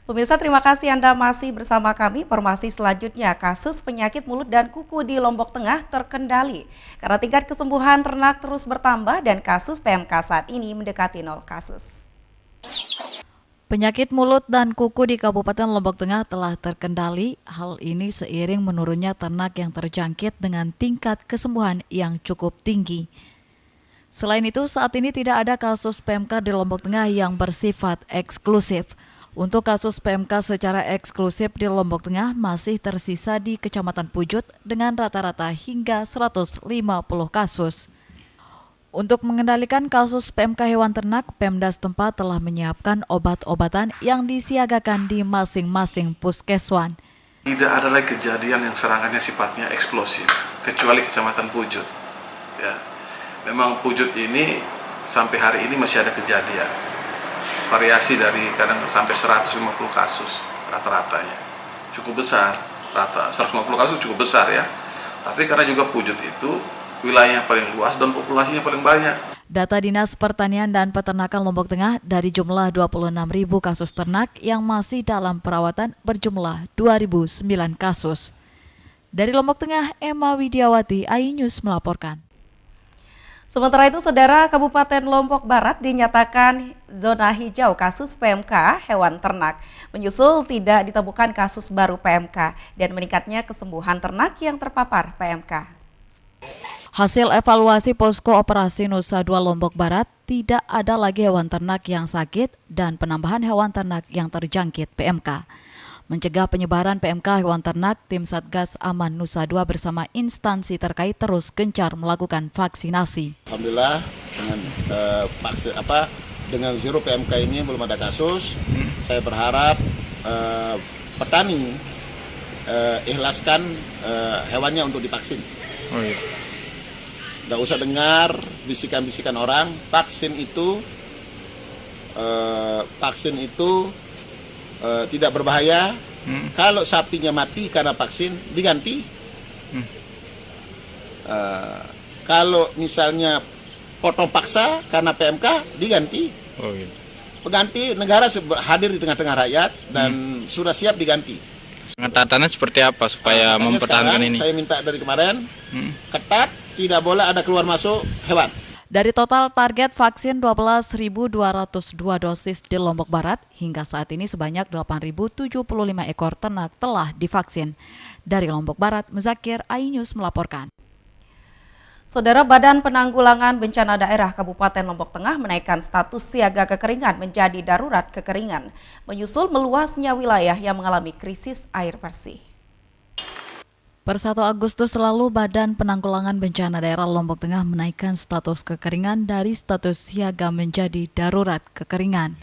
Pemirsa, terima kasih Anda masih bersama kami. Informasi selanjutnya, kasus penyakit mulut dan kuku di Lombok Tengah terkendali karena tingkat kesembuhan ternak terus bertambah dan kasus PMK saat ini mendekati 0 kasus. Penyakit mulut dan kuku di Kabupaten Lombok Tengah telah terkendali. Hal ini seiring menurunnya ternak yang terjangkit dengan tingkat kesembuhan yang cukup tinggi. Selain itu, saat ini tidak ada kasus PMK di Lombok Tengah yang bersifat eksklusif. Untuk kasus PMK secara eksklusif di Lombok Tengah masih tersisa di Kecamatan Pujut dengan rata-rata hingga 150 kasus. Untuk mengendalikan kasus PMK hewan ternak, Pemda setempat telah menyiapkan obat-obatan yang disiagakan di masing-masing puskeswan. Tidak ada lagi kejadian yang serangannya sifatnya eksplosif, kecuali Kecamatan Pujut. Ya, memang Pujut ini sampai hari ini masih ada kejadian. Variasi dari kadang sampai 150 kasus rata-ratanya. Cukup besar, 150 kasus cukup besar ya. Tapi karena juga Pujut itu wilayah yang paling luas dan populasinya paling banyak. Data Dinas Pertanian dan Peternakan Lombok Tengah, dari jumlah 26.000 kasus ternak yang masih dalam perawatan berjumlah 2.009 kasus. Dari Lombok Tengah, Emma Widiawati, iNews melaporkan. Sementara itu, Saudara, Kabupaten Lombok Barat dinyatakan zona hijau kasus PMK hewan ternak. Menyusul tidak ditemukan kasus baru PMK dan meningkatnya kesembuhan ternak yang terpapar PMK. Hasil evaluasi posko operasi Nusa Dua Lombok Barat, tidak ada lagi hewan ternak yang sakit dan penambahan hewan ternak yang terjangkit PMK. Mencegah penyebaran PMK hewan ternak, tim Satgas Aman Nusa Dua bersama instansi terkait terus gencar melakukan vaksinasi. Alhamdulillah dengan zero PMK ini belum ada kasus. Saya berharap petani ikhlaskan hewannya untuk divaksin. Oh iya. Nggak usah dengar bisikan-bisikan orang. Vaksin itu tidak berbahaya. Kalau sapinya mati karena vaksin, diganti. Kalau misalnya potong paksa karena PMK, diganti. Oh, iya. Pengganti negara hadir di tengah-tengah rakyat dan sudah siap diganti. Pengetatannya seperti apa supaya mempertahankan ini? Saya minta dari kemarin, ketat, tidak boleh ada keluar masuk hewan. Dari total target vaksin 12.202 dosis di Lombok Barat, hingga saat ini sebanyak 8.075 ekor ternak telah divaksin. Dari Lombok Barat, Muzakir, iNews melaporkan. Saudara, Badan Penanggulangan Bencana Daerah Kabupaten Lombok Tengah menaikkan status siaga kekeringan menjadi darurat kekeringan, menyusul meluasnya wilayah yang mengalami krisis air bersih. Per 1 Agustus lalu, Badan Penanggulangan Bencana Daerah Lombok Tengah menaikkan status kekeringan dari status siaga menjadi darurat kekeringan.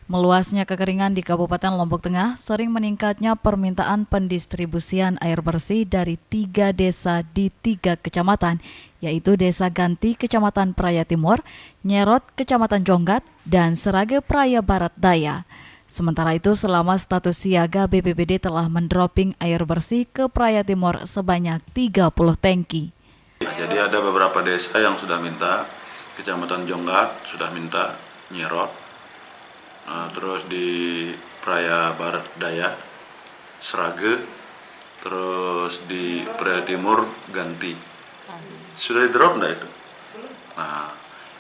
Meluasnya kekeringan di Kabupaten Lombok Tengah sering meningkatnya permintaan pendistribusian air bersih dari 3 desa di 3 kecamatan, yaitu Desa Ganti, Kecamatan Praya Timur, Nyerot, Kecamatan Jonggat, dan Serage Praya Barat Daya. Sementara itu, selama status siaga, BPBD telah mendroping air bersih ke Praya Timur sebanyak 30 tangki. Jadi ada beberapa desa yang sudah minta, Kecamatan Jonggat sudah minta, Nyerot, terus di Praya Barat Daya, Serage, terus di Praya Timur, Ganti. Sudah di drop enggak itu? Nah,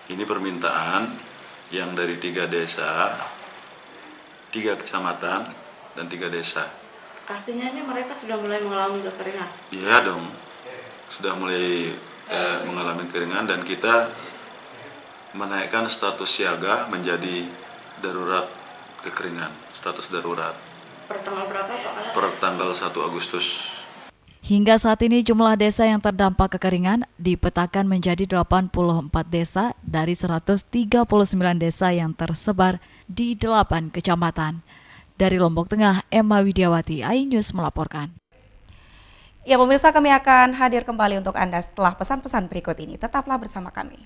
ini permintaan yang dari 3 desa, 3 kecamatan dan 3 desa. Artinya ini mereka sudah mulai mengalami kekeringan? Iya dong, sudah mulai mengalami kekeringan dan kita menaikkan status siaga menjadi darurat kekeringan, status darurat. Per tanggal berapa Pak? Per tanggal 1 Agustus. Hingga saat ini jumlah desa yang terdampak kekeringan dipetakan menjadi 84 desa dari 139 desa yang tersebar di 8 kecamatan. Dari Lombok Tengah, Emma Widiawati, iNews melaporkan. Ya pemirsa, kami akan hadir kembali untuk Anda setelah pesan-pesan berikut ini. Tetaplah bersama kami.